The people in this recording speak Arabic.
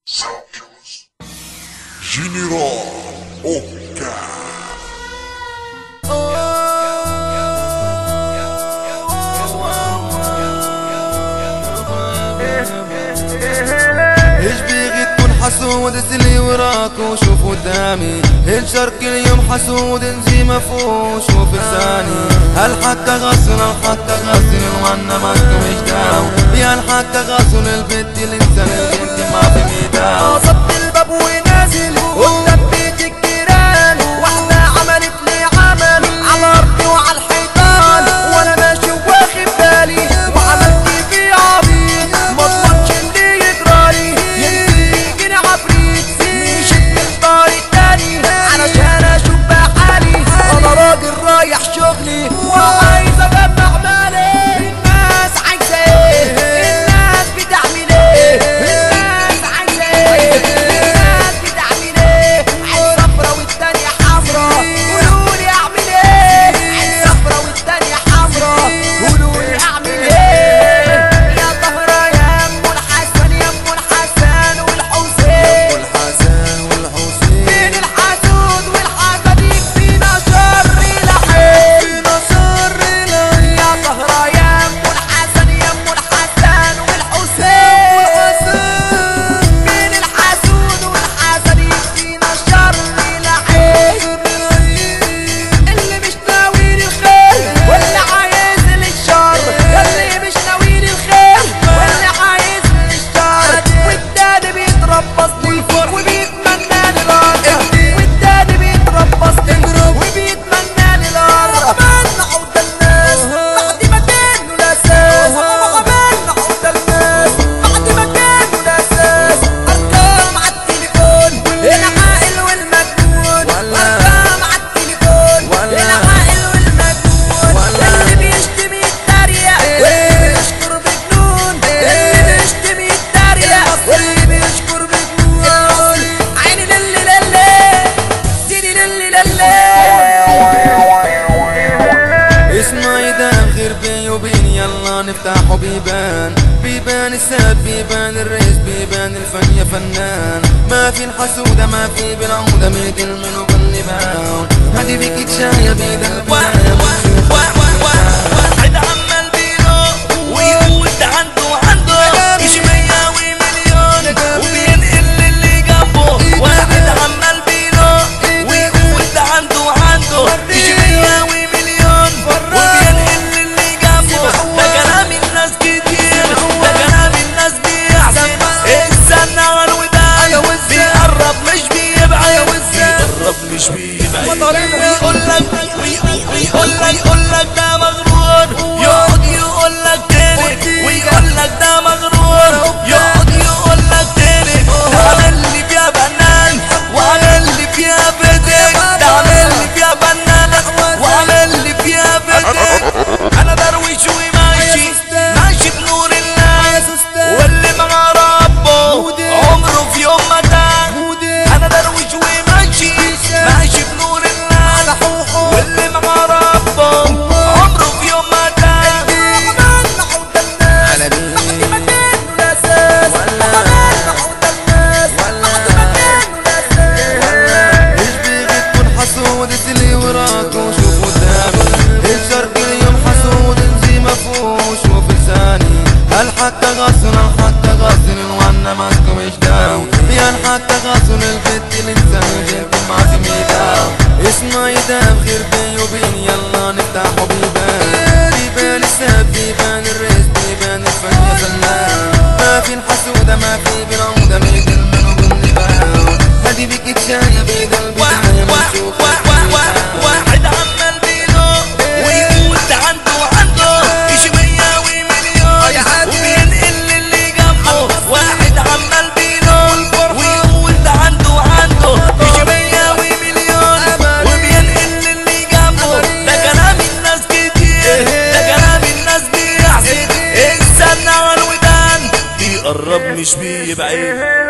General Oka. ايش بيغي تكون حسود اللي وراك وشوف قدامي، الشرق اليوم حسود انزي مفوش وشوف لساني، هل حتى غسل وانا ما مش داو، يا حتى غسل البنت الانسان البنت ما في ميدان. صبت الباب ونازل قدام بيت الجيران، واحدة عملت لي عمل على ارضي وعلى الحيطان، وانا ماشي واخد بالي وعملت في عبيط ما اضمنش اللي يجرالي، يمكن يجيني عفريت مشيت من طريق تاني علشان اشوف بحالي. انا راجل رايح شغلي وعايز اجمع مالي، الناس عايزه ايه؟ الناس بتعمل ايه؟ الناس عايزه ايه؟ الناس بتعمل ايه؟ عين صفرا والتانية حمرا، قولولي اعمل ايه؟ عين صفرا والتانية حمرا، قولولي اعمل ايه؟ يا طهرة يا ام الحسن يا ام الحسن والحسين، مين الحسود والحسد يكفينا شر العين، يا طهرة يا ام الحسن يا ام الحسن والحسين، مين الحسود والحسد يكفينا شر العين، اللي مش ناوي للخير واللي عايز للشر، اللي مش ناوي للخير واللي عايز للشر، والتاني بيتربصني وبيتمنى لي الارض، والتاني بيتربصني وبيتمنى لي الارض. عملنا عقدة الناس بعد ما كانوا الاساس، عملنا عقدة الناس بعد ما كانوا الاساس، ارقام عالتليفون العاقل والمجنون، ارقام عالتليفون العاقل والمجنون، اللي بيشتمي يتريق واللي بيشكر بجنون، اللي بيشتمي يتريق واللي بيشكر بجنون. عيني للي للي سيدي للي للي. اسمع يدام خير بيني وبين، يلا نفتحوا بيبان الساد، بيبان الرئيس، بيبان الفن يا فنان، ما في الحسودة ما في بالعودة ميت المنو باللبان، هادي بيك تشايا بيد البنان. واحد عمال بيلو ويقول ده عنده يجي 100 ومليون وبينقل للي جنبه، واحد عمال بيلو ويقول ده عنده يجي 100 ومليون وبينقل للي جنبه. ده كلام الناس كتير، ده كلام الناس بيحسن، استنى على الودان بيقرب مش بيبعد، بيقرب مش بيبعد، ويقول لك ده مغرور، يقعد يقول لك تاني ويقول لك ده مغرور، يقعد يقول لك تاني ده عامل لي فيها بنان وعامل لي فيها بدك، ده عامل لي فيها بنان وعامل لي فيها بدك. انا درويش ماشي بنور الله، واللي مع ربه عمره في يوم ما تاه. انا درويش ماشي بنور الله، واللي مع ربه عمره في يوم ما تاه. عملنا عقدة الناس بعد ما كانوا الاساس، عملنا عقدة الناس بعد ما كانوا الاساس. ايش بيغي تكون حسود اللي وراك وشوف قدامي، الشرق اليوم حسود انزي مفوش وشوف لساني، هل حتى غسل وانا ما مش داو، يا حتى غسل البنت الانسان البنت ما في ميدان. اسمع يدام خير بيني وبين، يلا نفتحوا بيبان الساد، بيبان الرئيس، بيبان الفن يا فنان، ما في الحسودة ما في بالعودة ميت المنو بالنبان، هادي بيك تشايا بيد البداية بنشوف. واحد عمال بيلو ويقول ده عنده يجي 100 ومليون وبينقل للي جنبه، واحد عمال بيلو ويقول ده عنده يجي 100 ومليون وبينقل للي جنبه. ده كلام الناس كتير، ده كلام الناس بيحسن، استنى على الودان بيقرب مش بيبعد.